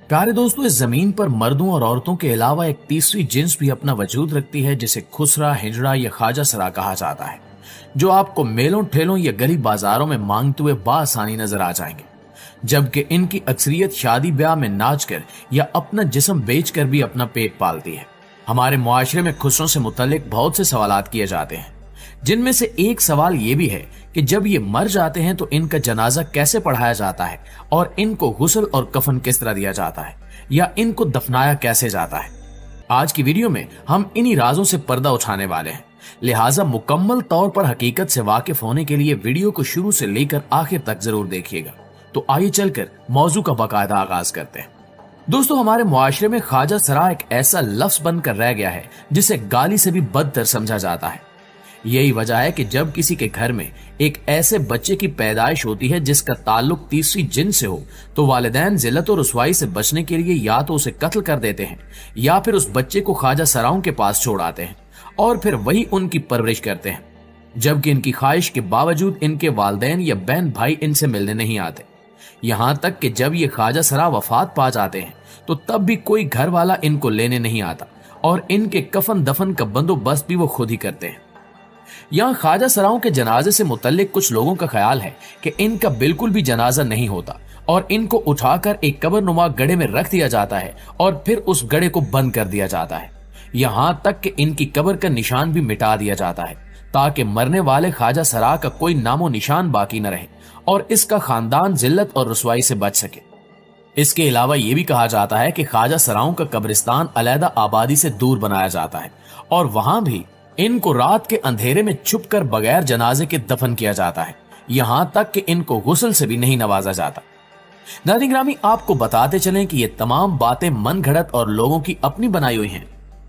प्यारे दोस्तों, इस जमीन पर मर्दों और औरतों के अलावा एक तीसरी जिन्स भी अपना वजूद रखती है, जिसे खुसरा, हिजड़ा या ख्वाजा सरा कहा जाता है, जो आपको मेलों ठेलों या गली बाजारों में मांगते हुए बासानी नजर आ जाएंगे। जबकि इनकी अक्सरियत शादी ब्याह में नाच कर या अपना जिस्म बेच कर भी अपना पेट पालती है। हमारे मुआशरे में खुसरों से मुतल्लिक बहुत से सवालात किए जाते हैं, जिनमें से एक सवाल ये भी है कि जब ये मर जाते हैं तो इनका जनाजा कैसे पढ़ाया जाता है और इनको गुस्ल और कफन किस तरह दिया जाता है या इनको दफनाया कैसे जाता है। आज की वीडियो में हम इन्हीं राजों से पर्दा उठाने वाले हैं, लिहाजा मुकम्मल तौर पर हकीकत से वाकिफ होने के लिए वीडियो को शुरू से लेकर आखिर तक जरूर देखिएगा। तो आइए चलकर मौजू का बाकायदा आगाज करते हैं। दोस्तों, हमारे मुआशरे में ख्वाजा सरा एक ऐसा लफ्ज बनकर रह गया है जिसे गाली से भी बदतर समझा जाता है। यही वजह है कि जब किसी के घर में एक ऐसे बच्चे की पैदाइश होती है जिसका ताल्लुक तीसरी जिन से हो, तो वालिदैन जिल्लत और रुसवाई से बचने के लिए या तो उसे कत्ल कर देते हैं या फिर उस बच्चे को ख्वाजा सराओं के पास छोड़ आते हैं और फिर वही उनकी परवरिश करते हैं, जबकि इनकी ख्वाहिश के बावजूद इनके वालिदैन या बहन भाई इनसे मिलने नहीं आते। यहाँ तक कि जब ये ख्वाजा सरा वफात पा जाते हैं तो तब भी कोई घर वाला इनको लेने नहीं आता और इनके कफन दफन का बंदोबस्त भी वो खुद ही करते हैं। यहाँ ख्वाजा सराओं के जनाजे से मुतल्लिक कुछ लोगों का ख्याल है कि इनका बिल्कुल भी जनाजा नहीं होता और इनको उठाकर एक कब्रनुमा गड्ढे में रख दिया जाता है और फिर उस गड्ढे को बंद कर दिया जाता है। यहाँ तक कि इनकी कब्र का निशान भी मिटा दिया जाता है ताकि मरने वाले ख्वाजा सरा का कोई नामो निशान बाकी न रहे और इसका खानदान जिल्लत और रुसवाई से बच सके। इसके अलावा ये भी कहा जाता है कि ख्वाजा सराओं का कब्रिस्तान अलहदा आबादी से दूर बनाया जाता है और वहां भी इनको रात के अंधेरे में छुपकर बगैर जनाजे के दफन किया जाता है, यहां तक कि इनको गुस्ल से भी नहीं नवाजा जाता। नाज़रीन ग्रामी, आपको बताते चलें कि ये तमाम बातें मन घड़त और लोगों की अपनी बनाई हुई हैं,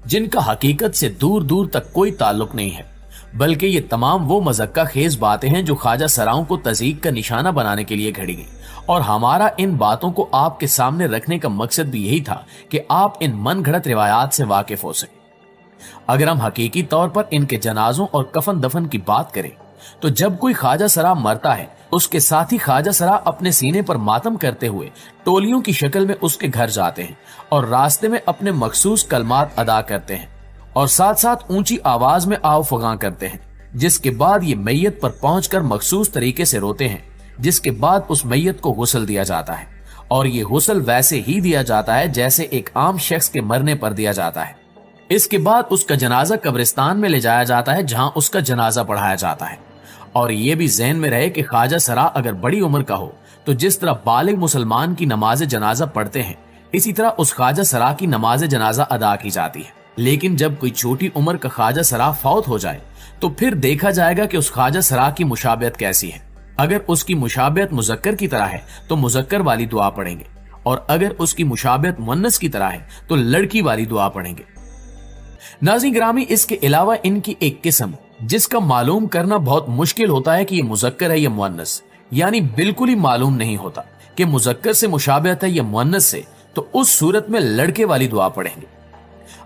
जिनका हकीकत से दूर दूर तक कोई ताल्लुक नहीं है, बल्कि ये तमाम वो मज़क्का खेज बातें हैं जो ख्वाजा सराओं को तज़ीक का निशाना बनाने के लिए घड़ी गई। और हमारा इन बातों को आपके सामने रखने का मकसद भी यही था कि आप इन मन घड़त रिवायात से वाकिफ हो सके। अगर हम हकीकी तौर पर इनके जनाजों और कफन दफन की बात करें तो जब कोई ख्वाजा सरा मरता है, उसके साथ ही ख्वाजा सरा अपने सीने पर मातम करते हुए टोलियों की शक्ल में उसके घर जाते हैं और रास्ते में अपने मखसूस कलमात अदा करते हैं और साथ साथ ऊंची आवाज में आव फगां करते हैं, जिसके बाद ये मैयत पर पहुंचकर मखसूस तरीके से रोते हैं, जिसके बाद उस मैयत को गुस्ल दिया जाता है और ये गुस्ल वैसे ही दिया जाता है जैसे एक आम शख्स के मरने पर दिया जाता है। इसके बाद उसका जनाजा कब्रिस्तान में ले जाया जाता है जहां उसका जनाजा पढ़ाया जाता है। और ये भी ज़हन में रहे कि ख्वाजा सरा अगर बड़ी उम्र का हो तो जिस तरह बालिग मुसलमान की नमाज जनाजा पढ़ते हैं, इसी तरह उस ख्वाजा सरा की नमाज जनाजा अदा की जाती है। लेकिन जब कोई छोटी उम्र का ख्वाजा सरा फौत हो जाए तो फिर देखा जाएगा कि उस ख्वाजा सरा की मुशाबियत कैसी है। अगर उसकी मुशाबियत मुजक्कर की तरह है तो मुजक्कर वाली दुआ पढ़ेंगे और अगर उसकी मुशाबियत मुन्नस की तरह है तो लड़की वाली दुआ पढ़ेंगे। नाज़रीन ग्रामी, इसके अलावा इनकी एक किस्म जिसका मालूम करना बहुत मुश्किल होता है कि ये मुजक्कर है या मुअन्नस, यानी बिल्कुल ही मालूम नहीं होता कि मुजक्कर से मुशाबियत है या मुअन्नस से, तो उस सूरत में लड़के वाली दुआ पढ़ेंगे।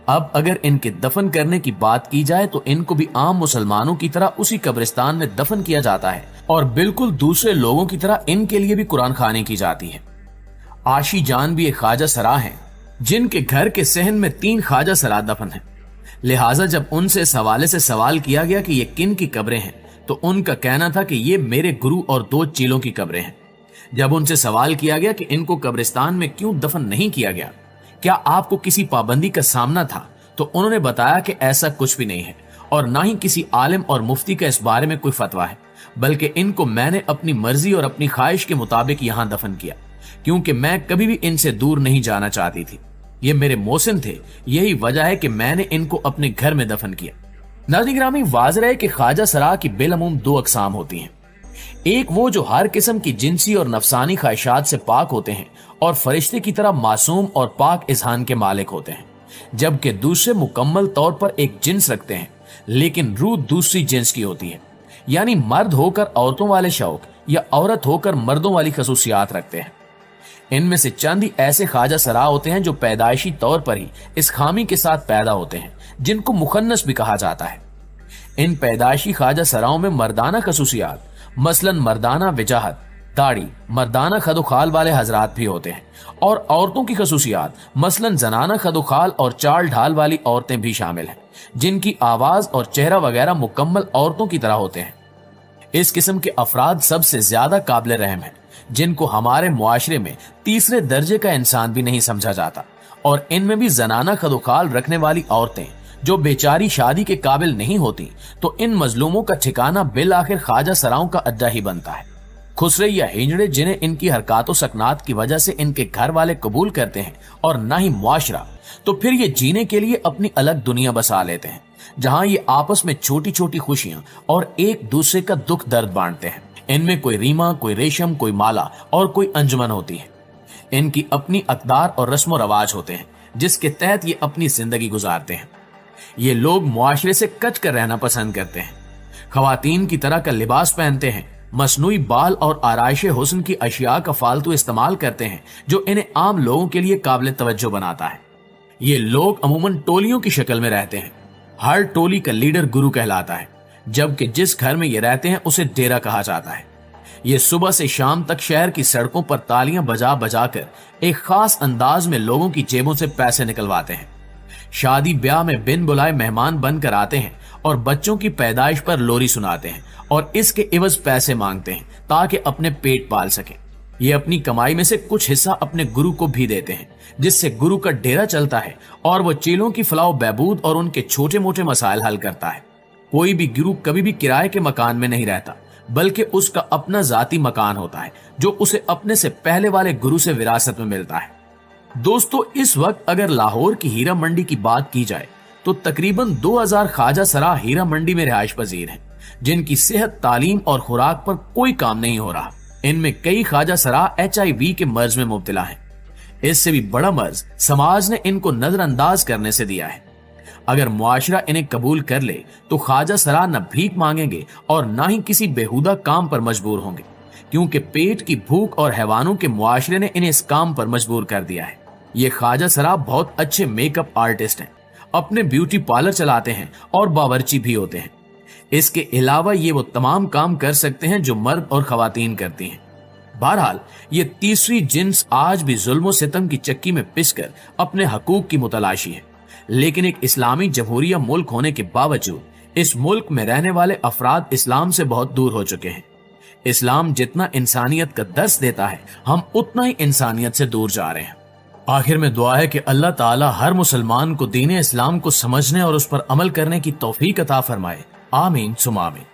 अब अगर इनके दफन करने की बात की जाए तो इनको भी आम मुसलमानों की तरह उसी कब्रिस्तान में दफन किया जाता है और बिल्कुल दूसरे लोगों की तरह इनके लिए भी कुरान खानी की जाती है। आशी जान भी एक ख्वाजा सरा हैं जिनके घर के सहन में 3 ख्वाजा सरा दफन है। लिहाजा जब उनसे इस हवाले से सवाल किया गया कि ये किन की कब्रें हैं तो उनका कहना था कि ये मेरे गुरु और 2 चेलों की कब्रें हैं। जब उनसे सवाल किया गया कि इनको कब्रिस्तान में क्यों दफन नहीं किया गया, क्या आपको किसी पाबंदी का सामना था, तो उन्होंने बताया कि ऐसा कुछ भी नहीं है और ना ही किसी आलिम और मुफ्ती का इस बारे में कोई फतवा है, बल्कि इनको मैंने अपनी मर्जी और अपनी ख्वाहिश के मुताबिक यहाँ दफन किया, क्योंकि मैं कभी भी इनसे दूर नहीं जाना चाहती थी। ये मेरे मोहसिन थे, यही वजह है कि मैंने इनको अपने घर में दफन किया। नाज़रीन ग्रामी, वाज़ेह है कि ख्वाजा सरा की बिलअमूम 2 अक़साम होती हैं। एक वो जो हर किस्म की जिनसी और नफसानी ख्वाहिशात से पाक होते हैं और फरिश्ते की तरह मासूम और पाक इज़हान के मालिक होते हैं, जबकि दूसरे मुकम्मल तौर पर एक जिन्स रखते हैं लेकिन रूह दूसरी जिन्स की होती है, यानी मर्द होकर औरतों वाले शौक या औरत होकर मर्दों वाली खसूसियात रखते हैं। इनमें से चंद ही ऐसे ख्वाजा सरा होते हैं जो पैदाइशी तौर पर ही इस खामी के साथ पैदा होते हैं, जिनको मुखन्नस भी कहा जाता है। इन पैदाइशी ख्वाजा सराओं में मर्दाना खसूसियात, मसलन मर्दाना विजाहत, दाढ़ी, मर्दाना खदोखाल वाले हजरात भी होते हैं और औरतों की खसूसियात मसलन जनाना खदोखाल और चाल ढाल वाली औरतें भी शामिल हैं, जिनकी आवाज और चेहरा वगैरह मुकम्मल औरतों की तरह होते हैं। इस किस्म के अफराद सबसे ज्यादा काबिल रहम हैं, जिनको हमारे मुआशरे में तीसरे दर्जे का इंसान भी नहीं समझा जाता, और इनमें भी जनाना खदोखाल रखने वाली औरतें जो बेचारी शादी के काबिल नहीं होती, तो इन मजलूमों का ठिकाना बिल आखिर ख्वाजा सराओं का अड्डा ही बनता है। खुसरे या हिजड़े जिन्हें इनकी हरकतों सकनात की वजह से इनके घर वाले कबूल करते हैं और ना ही मुआशरा, तो फिर ये जीने के लिए अपनी अलग दुनिया बसा लेते हैं, जहां ये आपस में छोटी छोटी खुशियां और एक दूसरे का दुख दर्द बांटते हैं। इनमें कोई रीमा, कोई रेशम, कोई माला और कोई अंजुमन होती है। इनकी अपनी अकदार और रस्म रवाज होते हैं, जिसके तहत ये अपनी जिंदगी गुजारते हैं। ये लोग मुआशरे से कच कर रहना पसंद करते हैं, खवातीन की तरह का लिबास पहनते हैं, मसनूई बाल और आराइश हुस्न की अशिया का फालतू इस्तेमाल करते हैं, जो इन्हें आम लोगों के लिए काबिल तवज्जो बनाता है। ये लोग अमूमन टोलियों की शक्ल में रहते हैं। हर टोली का लीडर गुरु कहलाता है, जबकि जिस घर में ये रहते हैं उसे डेरा कहा जाता है। ये सुबह से शाम तक शहर की सड़कों पर तालियां बजा बजा कर एक खास अंदाज में लोगों की जेबों से पैसे निकलवाते हैं। शादी ब्याह में बिन बुलाए मेहमान बनकर आते हैं और बच्चों की पैदाइश पर लोरी सुनाते हैं और इसके इवज पैसे मांगते हैं ताकि अपने पेट पाल सकें। ये अपनी कमाई में से कुछ हिस्सा अपने गुरु को भी देते हैं, जिससे गुरु का डेरा चलता है और वो चेलों की फलाह बहबूद और उनके छोटे मोटे मसाइल हल करता है। कोई भी गुरु कभी भी किराए के मकान में नहीं रहता, बल्कि उसका अपना जाती मकान होता है, जो उसे अपने से पहले वाले गुरु से विरासत में मिलता है। दोस्तों, इस वक्त अगर लाहौर की हीरा मंडी की बात की जाए तो तकरीबन 2000 ख्वाजा सरा हीरा मंडी में रिहाइश पजीर हैं, जिनकी सेहत, तालीम और खुराक पर कोई काम नहीं हो रहा। इनमें कई ख्वाजा सरा HIV के मर्ज में मुब्तला हैं। इससे भी बड़ा मर्ज समाज ने इनको नजरअंदाज करने से दिया है। अगर मुआशरा इन्हें कबूल कर ले तो ख्वाजा सरा न भीख मांगेंगे और ना ही किसी बेहुदा काम पर मजबूर होंगे, क्योंकि पेट की भूख और हैवानों के मुआशरे ने इन्हें इस काम पर मजबूर कर दिया है। ये ख्वाजा सरा बहुत अच्छे मेकअप आर्टिस्ट हैं, अपने ब्यूटी पार्लर चलाते हैं और बावर्ची भी होते हैं। इसके अलावा ये वो तमाम काम कर सकते हैं जो मर्द और खवातीन करती हैं। बहरहाल, ये तीसरी जिन्स आज भी जुल्म सितम की चक्की में पिसकर अपने हकूक की मुतलाशी है। लेकिन एक इस्लामी जमहूरिया मुल्क होने के बावजूद इस मुल्क में रहने वाले अफराद इस्लाम से बहुत दूर हो चुके हैं। इस्लाम जितना इंसानियत का दर्स देता है, हम उतना ही इंसानियत से दूर जा रहे हैं। आखिर में दुआ है कि अल्लाह ताला हर मुसलमान को दीन इस्लाम को समझने और उस पर अमल करने की तौफीक अता फरमाए। आमीन सुम आमीन।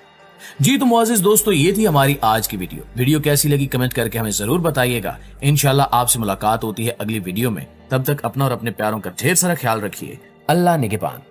जी तो मुआज़िज़ दोस्तों, ये थी हमारी आज की वीडियो कैसी लगी कमेंट करके हमें जरूर बताइएगा। इंशाल्लाह आपसे मुलाकात होती है अगली वीडियो में। तब तक अपना और अपने प्यारों का ढेर सारा ख्याल रखिए। अल्लाह निगहबान।